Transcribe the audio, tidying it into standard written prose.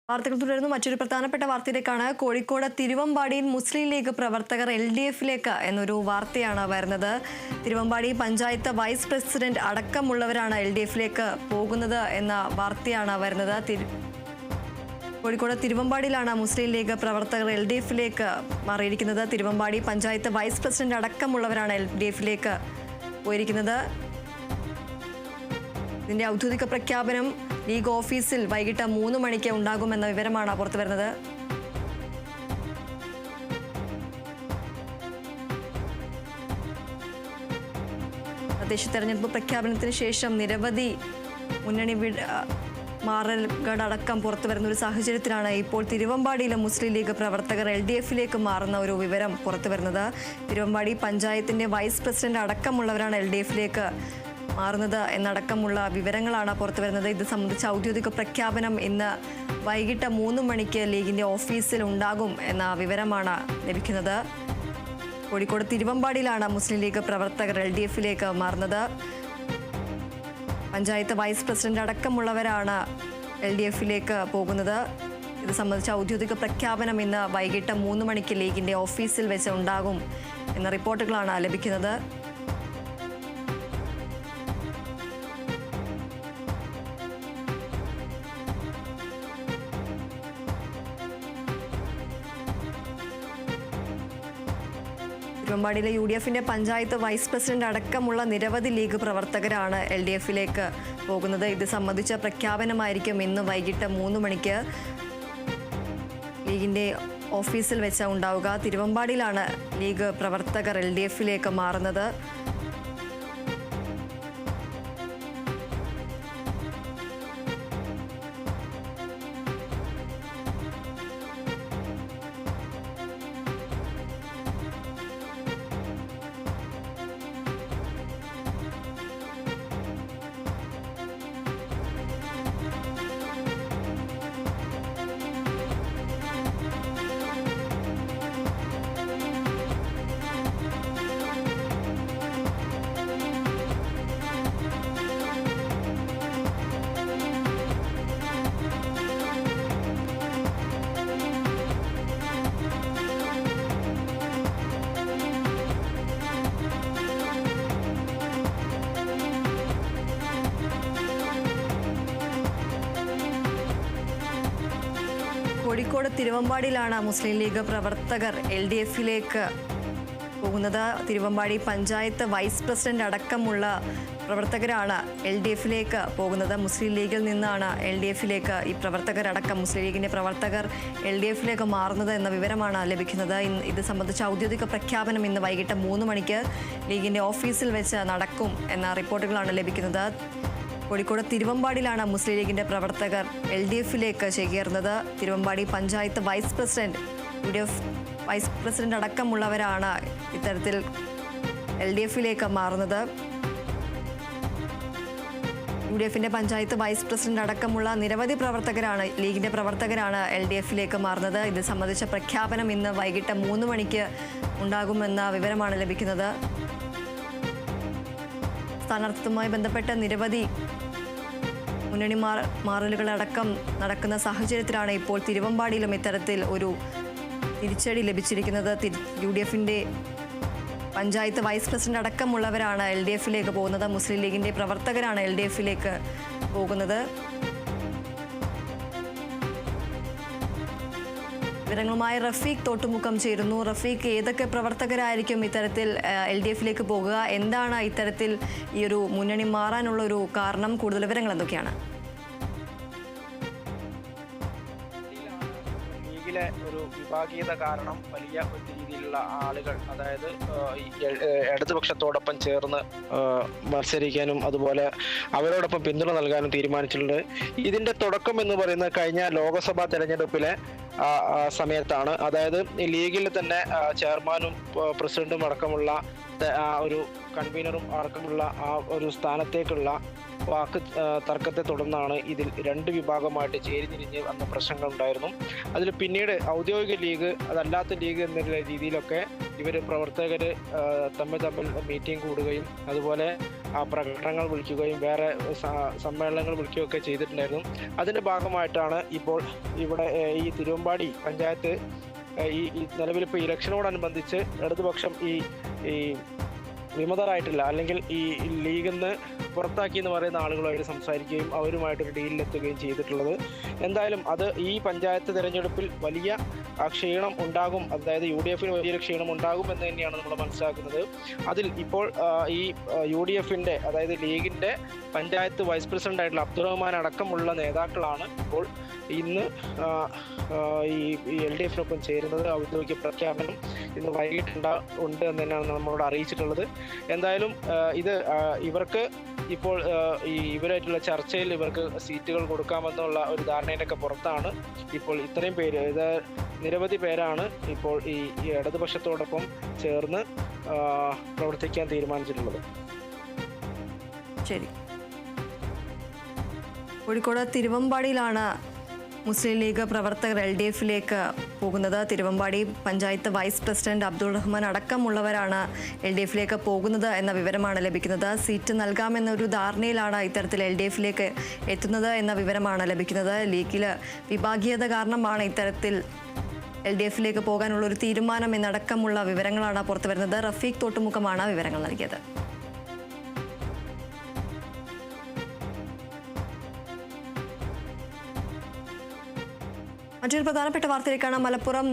വാർത്തകൾ തുടരുന്നു. മറ്റൊരു പ്രധാനപ്പെട്ട വാർത്തയിലേക്കാണ്. കോഴിക്കോട് തിരുവമ്പാടിയിൽ മുസ്ലിം ലീഗ് പ്രവർത്തകർ LDFിലേക്ക് എന്നൊരു വാർത്തയാണ് വരുന്നത്. തിരുവമ്പാടി പഞ്ചായത്ത് വൈസ് പ്രസിഡന്റ് അടക്കമുള്ളവരാണ് LDFിലേക്ക് പോകുന്നത് എന്ന വാർത്തയാണ് വരുന്നത്. കോഴിക്കോട് തിരുവമ്പാടിയിലാണ് മുസ്ലിം ലീഗ് പ്രവർത്തകർ LDFിലേക്ക് മാറിയിരിക്കുന്നത്. തിരുവമ്പാടി പഞ്ചായത്ത് വൈസ് പ്രസിഡന്റ് അടക്കമുള്ളവരാണ് LDFിലേക്ക് പോയിരിക്കുന്നത്. ഇതിന്റെ ഔദ്യോഗിക പ്രഖ്യാപനം ലീഗ് ഓഫീസിൽ വൈകിട്ട് 3 മണിക്ക് ഉണ്ടാകുമെന്ന വിവരമാണ് പുറത്തുവരുന്നത്. തദ്ദേശ തെരഞ്ഞെടുപ്പ് പ്രഖ്യാപനത്തിന് ശേഷം നിരവധി മുന്നണി മാറലുകളടക്കം പുറത്തുവരുന്ന ഒരു സാഹചര്യത്തിലാണ് ഇപ്പോൾ തിരുവമ്പാടിയിലെ മുസ്ലിം ലീഗ് പ്രവർത്തകർ LDFിലേക്ക് മാറുന്ന ഒരു വിവരം പുറത്തുവരുന്നത്. തിരുവമ്പാടി പഞ്ചായത്തിന്റെ വൈസ് പ്രസിഡന്റ് അടക്കമുള്ളവരാണ് LDFിലേക്ക് മാറുന്നത് എന്നടക്കമുള്ള വിവരങ്ങളാണ് പുറത്തുവരുന്നത്. ഇത് സംബന്ധിച്ച ഔദ്യോഗിക പ്രഖ്യാപനം ഇന്ന് വൈകിട്ട് 3 മണിക്ക് ലീഗിന്റെ ഓഫീസിൽ ഉണ്ടാകും എന്ന വിവരമാണ് ലഭിക്കുന്നത്. കോഴിക്കോട് തിരുവമ്പാടിയിലാണ് മുസ്ലിം ലീഗ് പ്രവർത്തകർ LDFിലേക്ക് മാറുന്നത്. പഞ്ചായത്ത് വൈസ് പ്രസിഡന്റ് അടക്കമുള്ളവരാണ് LDFിലേക്ക് പോകുന്നത്. ഇത് സംബന്ധിച്ച ഔദ്യോഗിക പ്രഖ്യാപനം ഇന്ന് വൈകിട്ട് 3 മണിക്ക് ലീഗിന്റെ ഓഫീസിൽ വെച്ച് ഉണ്ടാകും എന്ന റിപ്പോർട്ടുകളാണ് ലഭിക്കുന്നത്. തിരുവമ്പാടിയിലെ UDFിന്റെ പഞ്ചായത്ത് വൈസ് പ്രസിഡന്റ് അടക്കമുള്ള നിരവധി ലീഗ് പ്രവർത്തകരാണ് LDFിലേക്ക് പോകുന്നത്. ഇത് സംബന്ധിച്ച പ്രഖ്യാപനമായിരിക്കും ഇന്ന് വൈകിട്ട് 3 മണിക്ക് ലീഗിന്റെ ഓഫീസിൽ വെച്ച് ഉണ്ടാവുക. തിരുവമ്പാടിയിലാണ് ലീഗ് പ്രവർത്തകർ LDFിലേക്ക് മാറുന്നത്. കോഴിക്കോട് തിരുവമ്പാടിയിലാണ് മുസ്ലിം ലീഗ് പ്രവർത്തകർ LDFിലേക്ക് പോകുന്നത്. തിരുവമ്പാടി പഞ്ചായത്ത് വൈസ് പ്രസിഡന്റ് അടക്കമുള്ള പ്രവർത്തകരാണ് LDFിലേക്ക് പോകുന്നത്. മുസ്ലിം ലീഗിൽ നിന്നാണ് LDFിലേക്ക് ഈ പ്രവർത്തകരടക്കം മുസ്ലിം ലീഗിന്റെ പ്രവർത്തകർ LDFിലേക്ക് മാറുന്നത് എന്ന വിവരമാണ് ലഭിക്കുന്നത്. ഇത് സംബന്ധിച്ച ഔദ്യോഗിക പ്രഖ്യാപനം ഇന്ന് വൈകിട്ട് 3 മണിക്ക് ലീഗിന്റെ ഓഫീസിൽ വെച്ച് നടക്കും എന്ന റിപ്പോർട്ടുകളാണ് ലഭിക്കുന്നത്. കോഴിക്കോട് തിരുവമ്പാടിയിലാണ് മുസ്ലിം ലീഗിന്റെ പ്രവർത്തകർ LDFിലേക്ക് ചേക്കേറുന്നത്. Thiruvambady panchayat vice president UDF vice president അടക്കമുള്ളവരാണ് ഇത്തരത്തിൽ LDFിലേക്ക് മാറുന്നത്. UDFിന്റെ പഞ്ചായത്ത് വൈസ് പ്രസിഡന്റ് അടക്കമുള്ള നിരവധി ലീഗിന്റെ പ്രവർത്തകരാണ് LDFിലേക്ക് മാറുന്നത്. ഇത് സംബന്ധിച്ച പ്രഖ്യാപനം ഇന്ന് വൈകിട്ട് 3 മണിക്ക് ഉണ്ടാകുമെന്ന വിവരമാണ് ലഭിക്കുന്നത്. സ്ഥാനാർത്ഥിത്വവുമായി ബന്ധപ്പെട്ട നിരവധി മുന്നണി മാറലുകളടക്കം നടക്കുന്ന സാഹചര്യത്തിലാണ് ഇപ്പോൾ തിരുവമ്പാടിയിലും ഇത്തരത്തിൽ ഒരു തിരിച്ചടി ലഭിച്ചിരിക്കുന്നത്. UDFിന്റെ പഞ്ചായത്ത് വൈസ് പ്രസിഡന്റ് അടക്കമുള്ളവരാണ് LDFിലേക്ക് പോകുന്നത്. മുസ്ലിം ലീഗിന്റെ പ്രവർത്തകരാണ് LDFിലേക്ക് പോകുന്നത്. വിവരങ്ങളുമായി റഫീഖ് തോട്ടുമുക്കം ചേരുന്നു. റഫീഖ്, ഏതൊക്കെ പ്രവർത്തകരായിരിക്കും ഇത്തരത്തിൽ LDFിലേക്ക് പോകുക? എന്താണ് ഇത്തരത്തിൽ ഈ ഒരു മുന്നണി മാറാനുള്ള ഒരു കാരണം? കൂടുതൽ വിവരങ്ങൾ എന്തൊക്കെയാണ്? ലീഗിലെ ഒരു വിഭാഗീയത കാരണം വലിയ രീതിയിലുള്ള ആളുകൾ, അതായത് ഇടതുപക്ഷത്തോടൊപ്പം ചേർന്ന് മത്സരിക്കാനും അതുപോലെ അവരോടൊപ്പം പിന്തുണ നൽകാനും തീരുമാനിച്ചിട്ടുണ്ട്. ഇതിന്റെ തുടക്കം എന്ന് പറയുന്നത് കഴിഞ്ഞ ലോക്സഭാ തെരഞ്ഞെടുപ്പിലെ സമയത്താണ്. അതായത് ലീഗിൽ തന്നെ ചെയർമാനും പ്രസിഡന്റും അടക്കമുള്ള ഒരു കൺവീനറും അടക്കമുള്ള ആ ഒരു സ്ഥാനത്തേക്കുള്ള വാക്ക് തർക്കത്തെ തുടർന്നാണ് ഇതിൽ രണ്ട് വിഭാഗമായിട്ട് ചേരിതിരിഞ്ഞ് വന്ന പ്രശ്നങ്ങൾ ഉണ്ടായിരുന്നു. അതിൽ പിന്നീട് ഔദ്യോഗിക ലീഗ് അതല്ലാത്ത ലീഗ് എന്നുള്ള രീതിയിലൊക്കെ പ്രവർത്തകർ തമ്മിൽ മീറ്റിംഗ് കൂടുകയും അതുപോലെ പ്രകടനങ്ങൾ വിളിക്കുകയും വേറെ സമ്മേളനങ്ങൾ വിളിക്കുകയൊക്കെ ചെയ്തിട്ടുണ്ടായിരുന്നു. അതിൻ്റെ ഭാഗമായിട്ടാണ് ഇപ്പോൾ ഇവിടെ ഈ തിരുവമ്പാടി പഞ്ചായത്ത് ഈ നിലവിലിപ്പോൾ ഇലക്ഷനോടനുബന്ധിച്ച് ഇടതുപക്ഷം ഈ വിമതരായിട്ടില്ല അല്ലെങ്കിൽ ഈ ലീഗിൽ നിന്ന് പുറത്താക്കി എന്ന് പറയുന്ന ആളുകളുമായിട്ട് സംസാരിക്കുകയും അവരുമായിട്ടൊരു ഡീലിലെത്തുകയും ചെയ്തിട്ടുള്ളത്. എന്തായാലും അത് ഈ പഞ്ചായത്ത് തിരഞ്ഞെടുപ്പിൽ വലിയ ക്ഷീണം ഉണ്ടാകും, അതായത് UDF വലിയൊരു ക്ഷീണം ഉണ്ടാകും എന്ന് തന്നെയാണ് നമ്മൾ മനസ്സിലാക്കുന്നത്. അതിൽ ഇപ്പോൾ ഈ UDF അതായത് ലീഗിൻ്റെ പഞ്ചായത്ത് വൈസ് പ്രസിഡന്റ് ആയിട്ടുള്ള അബ്ദുറഹ്മാൻ അടക്കമുള്ള നേതാക്കളാണ് ഇപ്പോൾ ഇന്ന് ഈ LDF ചേരുന്നത്. ഔദ്യോഗിക പ്രഖ്യാപനം ഇന്ന് വൈകിട്ട് ഉണ്ട് എന്ന് തന്നെയാണ് നമ്മളോട് അറിയിച്ചിട്ടുള്ളത്. എന്തായാലും ഇത് ഇവർക്ക് ഇപ്പോൾ ഇവരായിട്ടുള്ള ചർച്ചയിൽ ഇവർക്ക് സീറ്റുകൾ കൊടുക്കാമെന്നുള്ള ഒരു ധാരണയുടെയൊക്കെ പുറത്താണ് ഇപ്പോൾ ഇത്രയും പേര്, ഇത് നിരവധി പേരാണ് ഇപ്പോൾ ഈ ഇടതുപക്ഷത്തോടൊപ്പം ചേർന്ന് പ്രവർത്തിക്കാൻ തീരുമാനിച്ചിട്ടുള്ളത്. ശരി. കോഴിക്കോട് തിരുവമ്പാടിയിലാണ് മുസ്ലിം ലീഗ് പ്രവർത്തകർ LDFിലേക്ക് പോകുന്നത്. തിരുവമ്പാടി പഞ്ചായത്ത് വൈസ് പ്രസിഡന്റ് അബ്ദുൾ റഹ്മാൻ അടക്കമുള്ളവരാണ് LDFിലേക്ക് പോകുന്നത് എന്ന വിവരമാണ് ലഭിക്കുന്നത്. സീറ്റ് നൽകാമെന്നൊരു ധാരണയിലാണ് ഇത്തരത്തിൽ LDFിലേക്ക് എത്തുന്നത് എന്ന വിവരമാണ് ലഭിക്കുന്നത്. ലീഗിൽ വിഭാഗീയത കാരണമാണ് ഇത്തരത്തിൽ LDFിലേക്ക് പോകാനുള്ള ഒരു തീരുമാനം എന്നടക്കമുള്ള വിവരങ്ങളാണ് പുറത്തു വരുന്നത്. റഫീഖ് തോട്ടുമുഖമാണ് വിവരങ്ങൾ നൽകിയത്. മറ്റൊരു പ്രധാനപ്പെട്ട വാർത്തയിലേക്കാണ്. മലപ്പുറം